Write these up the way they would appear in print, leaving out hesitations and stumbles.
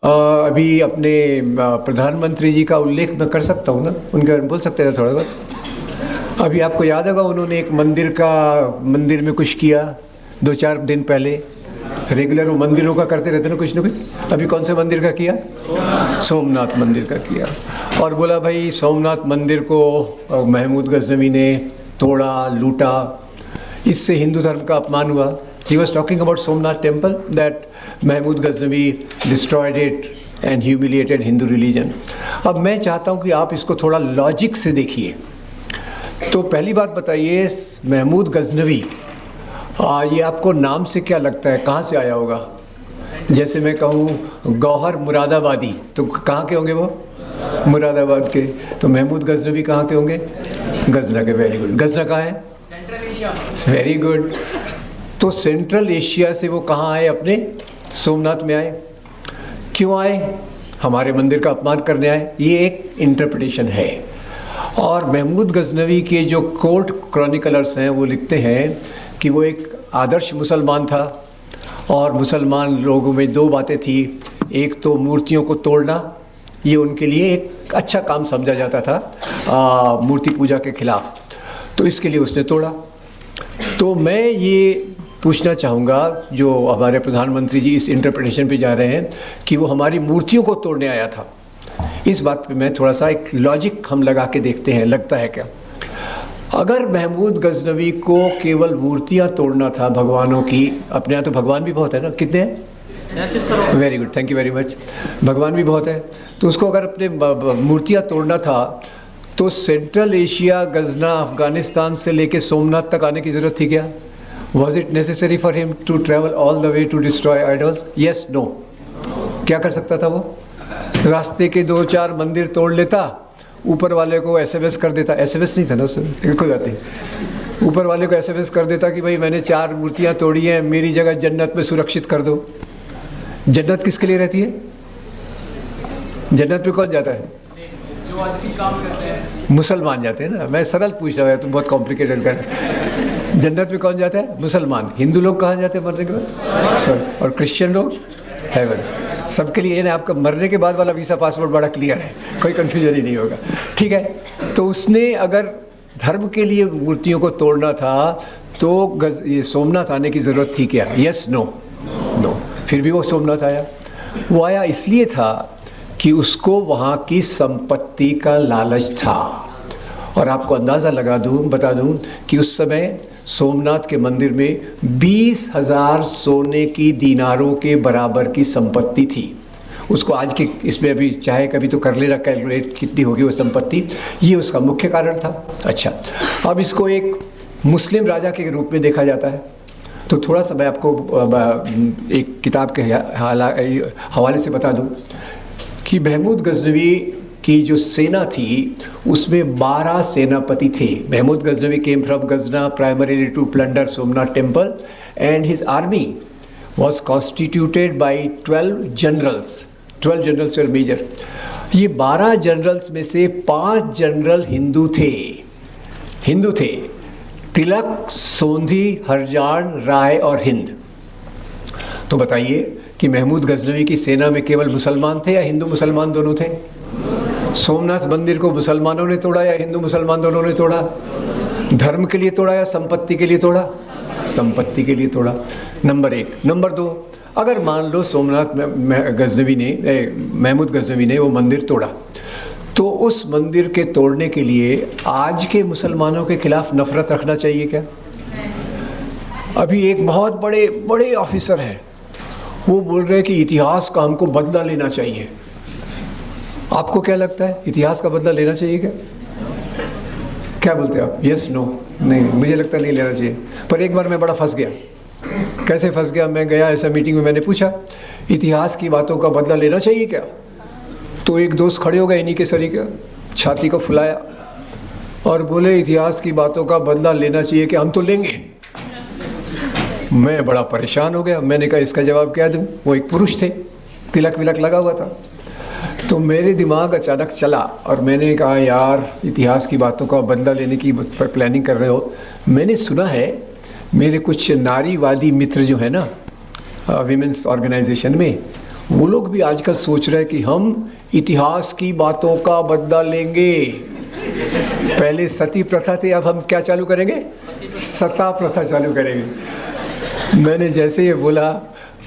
अभी अपने प्रधानमंत्री जी का उल्लेख मैं कर सकता हूँ ना, उनके बारे में बोल सकते हैं थोड़ा बहुत। अभी आपको याद होगा उन्होंने एक मंदिर में कुछ किया 2-4 दिन पहले। रेगुलर वो मंदिरों का करते रहते ना कुछ ना कुछ। अभी कौन से मंदिर का किया? सोमनाथ मंदिर का किया। और बोला भाई सोमनाथ मंदिर को महमूद गजनवी ने तोड़ा, लूटा, इससे हिंदू धर्म का अपमान हुआ। He was talking about Somnath temple that Mahmud Ghaznavi destroyed it and humiliated Hindu religion. अब मैं चाहता हूँ कि आप इसको थोड़ा लॉजिक से देखिए। तो पहली बात बताइए, महमूद गजनवी, ये आपको नाम से क्या लगता है, कहाँ से आया होगा? जैसे मैं कहूँ गौहर मुरादाबादी, तो कहाँ के होंगे वो? मुरादाबाद के। तो महमूद गजनवी कहाँ के होंगे? गजना के। Very good. गजना कहाँ है? Central Asia. Very good. तो सेंट्रल एशिया से वो कहाँ आए? अपने सोमनाथ में आए। क्यों आए? हमारे मंदिर का अपमान करने आए। ये एक इंटरप्रिटेशन है। और महमूद गजनवी के जो कोर्ट क्रॉनिकलर्स हैं वो लिखते हैं कि वो एक आदर्श मुसलमान था और मुसलमान लोगों में 2 बातें थी। एक तो मूर्तियों को तोड़ना, ये उनके लिए एक अच्छा काम समझा जाता था मूर्ति पूजा के खिलाफ, तो इसके लिए उसने तोड़ा। तो मैं ये पूछना चाहूँगा, जो हमारे प्रधानमंत्री जी इस इंटरप्रिटेशन पे जा रहे हैं कि वो हमारी मूर्तियों को तोड़ने आया था, इस बात पे मैं थोड़ा सा एक लॉजिक हम लगा के देखते हैं, लगता है क्या? अगर महमूद गजनवी को केवल मूर्तियाँ तोड़ना था भगवानों की, अपने यहाँ तो भगवान भी बहुत है ना, कितने हैं? Very good, thank you very much. भगवान भी बहुत है, तो उसको अगर अपने मूर्तियाँ तोड़ना था तो सेंट्रल एशिया, गजना, अफगानिस्तान से लेके सोमनाथ तक आने की ज़रूरत थी क्या? Was it necessary for him to travel all the way to destroy idols? Yes, no. क्या कर सकता था वो? रास्ते के 2-4 मंदिर तोड़ लेता, ऊपर वाले को SMS कर देता। SMS नहीं था ना उस समय, कोई बात नहीं। ऊपर वाले को SMS कर देता कि भाई मैंने 4 मूर्तियाँ तोड़ी हैं, मेरी जगह जन्नत में सुरक्षित कर दो। जन्नत किसके लिए रहती है? जन्नत में कौन जाता है? जो अच्छी काम करते हैं। मुसलमान जाते हैं ना। मैं सरल पूछ रहा हूँ, तो बहुत कॉम्प्लिकेटेड कर। जन्नत में कौन जाता है? मुसलमान। हिंदू लोग कहाँ जाते हैं मरने के बाद? सॉरी। और क्रिश्चियन लोग हेवन। सबके लिए ना आपका मरने के बाद वाला वीसा पासपोर्ट बड़ा क्लियर है, कोई कन्फ्यूजन ही नहीं होगा। ठीक है, तो उसने अगर धर्म के लिए मूर्तियों को तोड़ना था तो ये सोमनाथ आने की ज़रूरत थी क्या? Yes, no, no. फिर भी वो सोमनाथ आया। वो आया इसलिए था कि उसको वहाँ की संपत्ति का लालच था। और आपको अंदाज़ा बता दूं कि उस समय सोमनाथ के मंदिर में 20,000 सोने की दीनारों के बराबर की संपत्ति थी। उसको आज के इसमें अभी चाहे कभी तो कर लेना कैलकुलेट कितनी होगी वो संपत्ति, ये उसका मुख्य कारण था। अच्छा, अब इसको एक मुस्लिम राजा के रूप में देखा जाता है। तो थोड़ा सा मैं आपको एक किताब के हवाले से बता दूं कि महमूद गजनवी की जो सेना थी उसमें 12 सेनापति थे। Mahmud Ghaznavi came from Ghazna primarily to plunder Somnath temple and his army was constituted by 12 generals और मेजर। ये 12 जनरल्स में से 5 जनरल हिंदू थे। तिलक, सोंधी, हरजान, राय और हिंद। तो बताइए कि महमूद गजनवी की सेना में केवल मुसलमान थे या हिंदू मुसलमान दोनों थे? सोमनाथ मंदिर को मुसलमानों ने तोड़ा या हिंदू मुसलमान दोनों ने तोड़ा? धर्म के लिए तोड़ा या संपत्ति के लिए तोड़ा? संपत्ति के लिए तोड़ा, नंबर 1। नंबर 2, अगर मान लो सोमनाथ महमूद गजनवी ने वो मंदिर तोड़ा, तो उस मंदिर के तोड़ने के लिए आज के मुसलमानों के खिलाफ नफरत रखना चाहिए क्या? अभी एक बहुत बड़े ऑफिसर हैं, वो बोल रहे हैं कि इतिहास का हमको बदला लेना चाहिए। आपको क्या लगता है, इतिहास का बदला लेना चाहिए क्या? क्या बोलते हैं आप? Yes, no? नहीं, मुझे लगता नहीं लेना चाहिए। पर एक बार मैं बड़ा फंस गया। कैसे फंस गया? मैं गया ऐसा मीटिंग में, मैंने पूछा इतिहास की बातों का बदला लेना चाहिए क्या? तो एक दोस्त खड़े हो गए, इन्हीं के सरीके, छाती को फुलाया और बोले इतिहास की बातों का बदला लेना चाहिए कि हम तो लेंगे। मैं बड़ा परेशान हो गया। मैंने कहा इसका जवाब क्या दूं? वो एक पुरुष थे, तिलक विलक लगा हुआ था। तो मेरे दिमाग अचानक चला और मैंने कहा यार, इतिहास की बातों का बदला लेने की प्लानिंग कर रहे हो। मैंने सुना है मेरे कुछ नारीवादी मित्र जो है ना विमेंस ऑर्गेनाइजेशन में, वो लोग भी आजकल सोच रहे हैं कि हम इतिहास की बातों का बदला लेंगे। पहले सती प्रथा थी, अब हम क्या चालू करेंगे? सता प्रथा चालू करेंगे। मैंने जैसे ये बोला,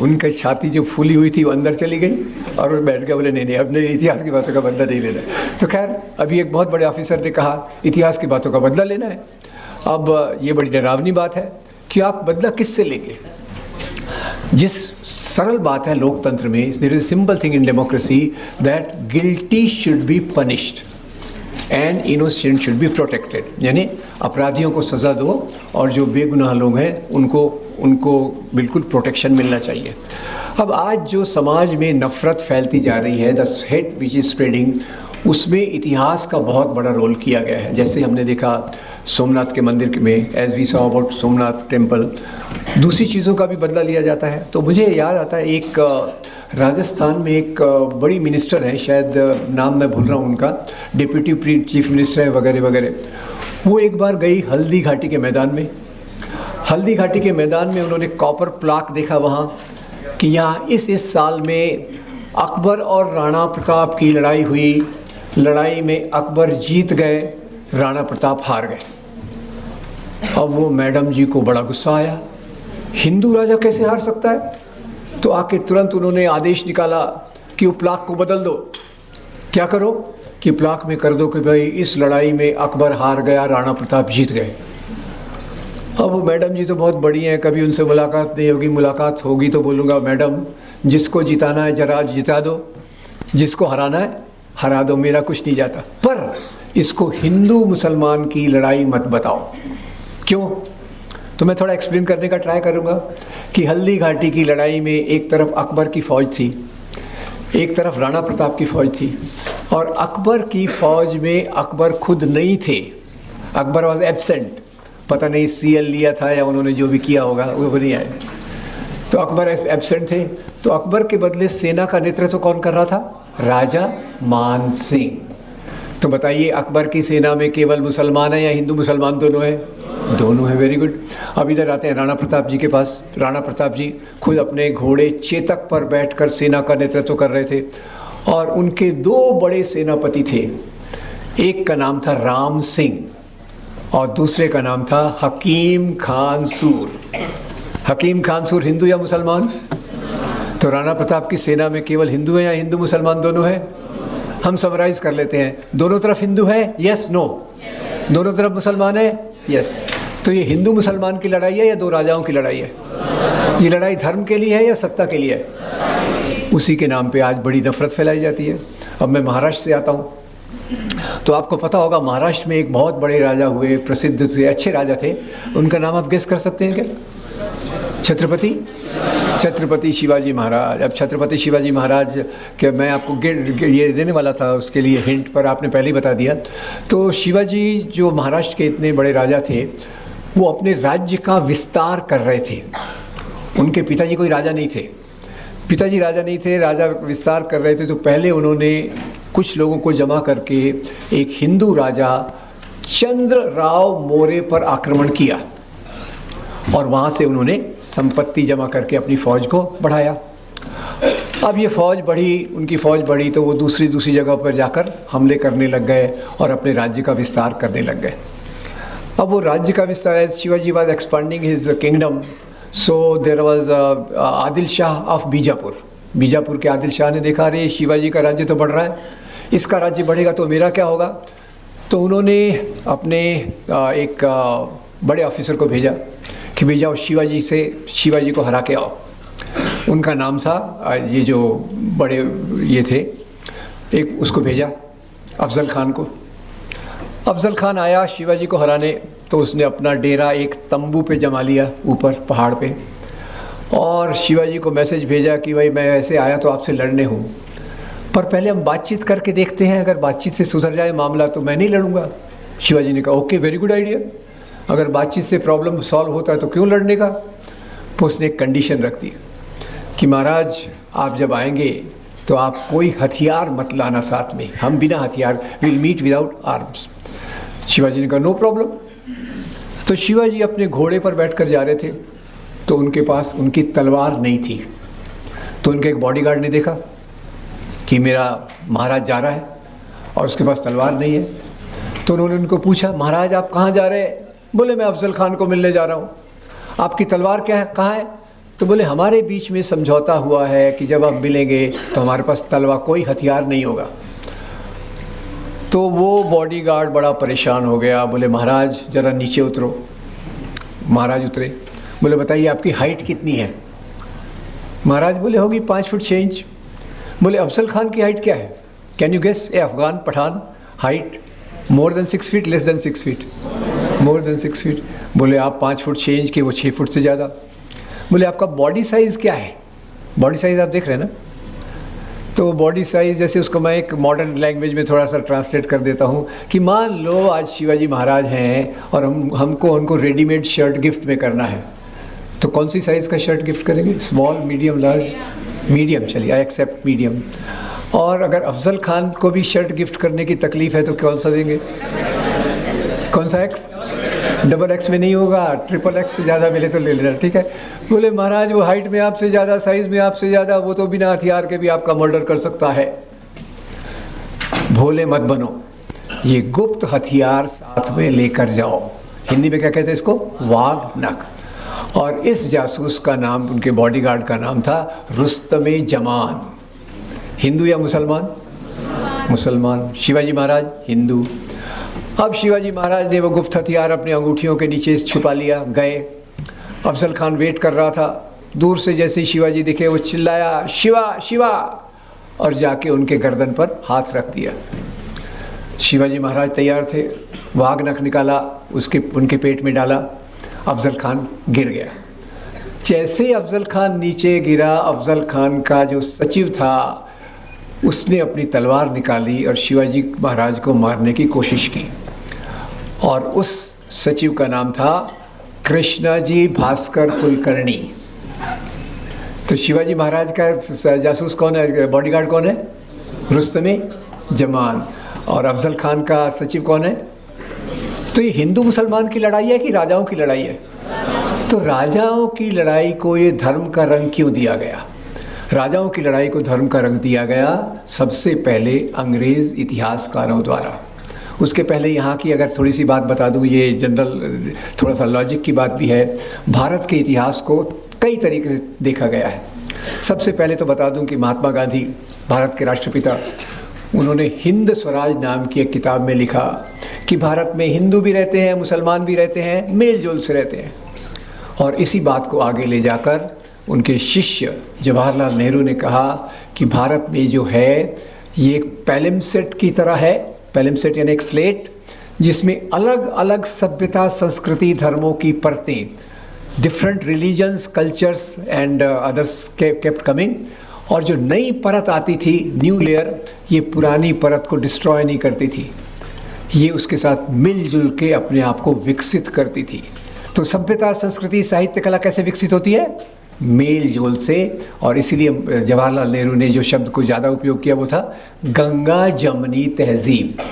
उनकी छाती जो फूली हुई थी वो अंदर चली गई और वो बैठ गए, बोले नहीं अब नहीं, इतिहास की बातों का बदला नहीं लेना। तो खैर, अभी एक बहुत बड़े ऑफिसर ने कहा इतिहास की बातों का बदला लेना है। अब ये बड़ी डरावनी बात है कि आप बदला किससे लेंगे? जिस सरल बात है लोकतंत्र में, there is simple thing in democracy that guilty should be punished and innocent should be protected. यानी अपराधियों को सज़ा दो और जो बेगुनाह लोग हैं उनको बिल्कुल प्रोटेक्शन मिलना चाहिए। अब आज जो समाज में नफ़रत फैलती जा रही है, the hate which is spreading, उसमें इतिहास का बहुत बड़ा रोल किया गया है। जैसे हमने देखा सोमनाथ के मंदिर में, as we saw about Somnath temple, दूसरी चीज़ों का भी बदला लिया जाता है। तो मुझे याद आता है एक राजस्थान में एक बड़ी मिनिस्टर हैं, शायद नाम मैं भूल रहा हूँ उनका, डिप्यूटी चीफ मिनिस्टर है वगैरह वगैरह। वो एक बार गई हल्दी घाटी के मैदान में। हल्दी घाटी के मैदान में उन्होंने कॉपर प्लाक देखा वहाँ कि यहाँ इस साल में अकबर और राणा प्रताप की लड़ाई हुई, लड़ाई में अकबर जीत गए, राणा प्रताप हार गए। अब वो मैडम जी को बड़ा गुस्सा आया, हिंदू राजा कैसे हार सकता है? तो आके तुरंत उन्होंने आदेश निकाला कि वो प्लाक को बदल दो। क्या करो कि प्लाक में कर दो कि भाई इस लड़ाई में अकबर हार गया, राणा प्रताप जीत गए। अब वो मैडम जी तो बहुत बड़ी हैं, कभी उनसे मुलाकात नहीं होगी, मुलाकात होगी तो बोलूँगा मैडम जिसको जिताना है जरा जिता दो, जिसको हराना है हरा दो, मेरा कुछ नहीं जाता, पर इसको हिंदू मुसलमान की लड़ाई मत बताओ। क्यों? तो मैं थोड़ा एक्सप्लेन करने का ट्राई करूँगा कि हल्दी घाटी की लड़ाई में एक तरफ अकबर की फ़ौज थी, एक तरफ राणा प्रताप की फ़ौज थी, और अकबर की फ़ौज में अकबर खुद नहीं थे, अकबर वॉज एब्सेंट। पता नहीं CL लिया था या उन्होंने जो भी किया होगा वो नहीं आए। तो अकबर एब्सेंट थे, तो अकबर के बदले सेना का नेतृत्व कौन कर रहा था? राजा मान सिंह। तो बताइए अकबर की सेना में केवल मुसलमान है या हिंदू मुसलमान दोनों हैं? दोनों हैं। Very good. अब इधर आते हैं राणा प्रताप जी के पास। राणा प्रताप जी खुद अपने घोड़े चेतक पर बैठकर सेना का नेतृत्व कर रहे थे, और उनके दो बड़े सेनापति थे, एक का नाम था राम सिंह और दूसरे का नाम था हकीम खान सूर। हकीम खान सूर हिंदू या मुसलमान? तो राणा प्रताप की सेना में केवल हिंदू है या हिंदू मुसलमान दोनों हैं? हम समराइज कर लेते हैं, दोनों तरफ हिंदू है, यस नो? दोनों तरफ मुसलमान है, यस। तो ये हिंदू मुसलमान की लड़ाई है या दो राजाओं की लड़ाई है? ये लड़ाई धर्म के लिए है या सत्ता के लिए है? उसी के नाम पे आज बड़ी नफरत फैलाई जाती है। अब मैं महाराष्ट्र से आता हूँ, तो आपको पता होगा महाराष्ट्र में एक बहुत बड़े राजा हुए, प्रसिद्ध थे, अच्छे राजा थे। उनका नाम आप गेस कर सकते हैं क्या? छत्रपति शिवाजी महाराज। अब छत्रपति शिवाजी महाराज के मैं आपको ये देने वाला था, उसके लिए हिंट, पर आपने पहले ही बता दिया। तो शिवाजी जो महाराष्ट्र के इतने बड़े राजा थे, वो अपने राज्य का विस्तार कर रहे थे। उनके पिताजी कोई राजा नहीं थे, पिताजी राजा नहीं थे, राजा विस्तार कर रहे थे। तो पहले उन्होंने कुछ लोगों को जमा करके एक हिंदू राजा चंद्रराव मौर्य पर आक्रमण किया, और वहाँ से उन्होंने संपत्ति जमा करके अपनी फ़ौज को बढ़ाया। अब ये फ़ौज बढ़ी, उनकी फ़ौज बढ़ी, तो वो दूसरी जगह पर जाकर हमले करने लग गए और अपने राज्य का विस्तार करने लग गए। अब वो राज्य का विस्तार, as Shivaji was expanding his kingdom, so there was Adil Shah of Bijapur के आदिल शाह ने देखा, अरे शिवाजी का राज्य तो बढ़ रहा है, इसका राज्य बढ़ेगा तो मेरा क्या होगा? तो उन्होंने अपने एक बड़े ऑफिसर को भेजा कि भेजा जाओ शिवाजी को हरा के आओ। उनका नाम था, ये जो बड़े ये थे, एक उसको भेजा अफजल खान को। अफजल खान आया शिवाजी को हराने, तो उसने अपना डेरा एक तंबू पे जमा लिया ऊपर पहाड़ पे, और शिवाजी को मैसेज भेजा कि भाई मैं ऐसे आया तो आपसे लड़ने हूँ, पर पहले हम बातचीत करके देखते हैं, अगर बातचीत से सुधर जाए मामला तो मैं नहीं लड़ूंगा। शिवाजी ने कहा ओके, वेरी गुड आइडिया, अगर बातचीत से प्रॉब्लम सॉल्व होता है तो क्यों लड़ने का। तो उसने एक कंडीशन रख दी कि महाराज आप जब आएंगे तो आप कोई हथियार मत लाना साथ में, हम बिना हथियार, will meet without arms. Shivaji ने कहा नो प्रॉब्लम। तो शिवाजी अपने घोड़े पर बैठकर जा रहे थे, तो उनके पास उनकी तलवार नहीं थी। तो उनके एक बॉडीगार्ड ने देखा कि मेरा महाराज जा रहा है और उसके पास तलवार नहीं है। तो उन्होंने उनको पूछा, महाराज आप कहाँ जा रहे हैं? बोले मैं अफजल खान को मिलने जा रहा हूँ। आपकी तलवार क्या है, कहाँ है? तो बोले हमारे बीच में समझौता हुआ है कि जब आप मिलेंगे तो हमारे पास तलवार, कोई हथियार नहीं होगा। तो वो बॉडीगार्ड बड़ा परेशान हो गया। बोले महाराज ज़रा नीचे उतरो। महाराज उतरे। बोले बताइए आपकी हाइट कितनी है? महाराज बोले होगी 5 फुट 6 इंच। बोले अफजल खान की हाइट क्या है? Can you guess? A Afghan Pathan height more than 6 feet, less than 6 feet, more than 6 feet. बोले आप 5 फुट 6 इंच के, वो 6 फुट से ज़्यादा। बोले आपका बॉडी साइज़ क्या है? बॉडी साइज़ आप देख रहे हैं ना? तो बॉडी साइज़ जैसे उसको मैं एक मॉडर्न लैंग्वेज में थोड़ा सा ट्रांसलेट कर देता हूँ कि मान लो आज शिवाजी महाराज हैं और हमको उनको रेडीमेड शर्ट गिफ्ट में करना है, तो कौन सी साइज़ का शर्ट गिफ्ट करेंगे? Small, medium, large? मीडियम, चलिए आई एक्सेप्ट मीडियम। और अगर अफजल खान को भी शर्ट गिफ्ट करने की तकलीफ़ है तो कौन सा देंगे? कौन सा एक्स? डबल एक्स में नहीं होगा, ट्रिपल एक्स से ज़्यादा मिले तो ले लेना, ठीक है। बोले महाराज वो हाइट में आपसे ज़्यादा, साइज़ में आपसे ज़्यादा, वो तो बिना हथियार के भी आपका मर्डर कर सकता है। भोले मत बनो, ये गुप्त हथियार साथ में लेकर जाओ। हिंदी में क्या कहते हैं इसको? वाघ नख। और इस जासूस का नाम, उनके बॉडीगार्ड का नाम था रुस्तमे जमान। हिंदू या मुसलमान? मुसलमान। शिवाजी महाराज हिंदू। अब शिवाजी महाराज ने वो गुप्त हथियार अपने अंगूठियों के नीचे छुपा लिया, गए। अफजल खान वेट कर रहा था। दूर से जैसे ही शिवाजी दिखे वो चिल्लाया शिवा शिवा, और जाके उनके गर्दन पर हाथ रख दिया। शिवाजी महाराज तैयार थे, वाघ नख निकाला, उनके पेट में डाला। अफजल खान गिर गया। जैसे अफजल खान नीचे गिरा, अफजल खान का जो सचिव था उसने अपनी तलवार निकाली और शिवाजी महाराज को मारने की कोशिश की। और उस सचिव का नाम था कृष्णाजी भास्कर कुलकर्णी। तो शिवाजी महाराज का जासूस कौन है, बॉडीगार्ड कौन है? रुस्तमे जमान। और अफजल खान का सचिव कौन है? तो ये हिंदू मुसलमान की लड़ाई है कि राजाओं की लड़ाई है? तो राजाओं की लड़ाई को ये धर्म का रंग क्यों दिया गया? राजाओं की लड़ाई को धर्म का रंग दिया गया सबसे पहले अंग्रेज़ इतिहासकारों द्वारा। उसके पहले यहाँ की अगर थोड़ी सी बात बता दूँ, ये जनरल थोड़ा सा लॉजिक की बात भी है। भारत के इतिहास को कई तरीके से देखा गया है। सबसे पहले तो बता दूँ कि महात्मा गांधी, भारत के राष्ट्रपिता, उन्होंने हिंद स्वराज नाम की एक किताब में लिखा कि भारत में हिंदू भी रहते हैं, मुसलमान भी रहते हैं, मेल जोल से रहते हैं। और इसी बात को आगे ले जाकर उनके शिष्य जवाहरलाल नेहरू ने कहा कि भारत में जो है ये एक पैलिम्सेट की तरह है। पैलिम्सेट यानी एक स्लेट जिसमें अलग अलग सभ्यता, संस्कृति, धर्मों की परतें, different religions, cultures and others kept coming. और जो नई परत आती थी, न्यू लेयर, ये पुरानी परत को डिस्ट्रॉय नहीं करती थी, ये उसके साथ मिलजुल के अपने आप को विकसित करती थी। तो सभ्यता, संस्कृति, साहित्य, कला कैसे विकसित होती है? मेल जोल से। और इसीलिए जवाहरलाल नेहरू ने जो शब्द को ज़्यादा उपयोग किया वो था गंगा जमनी तहजीब।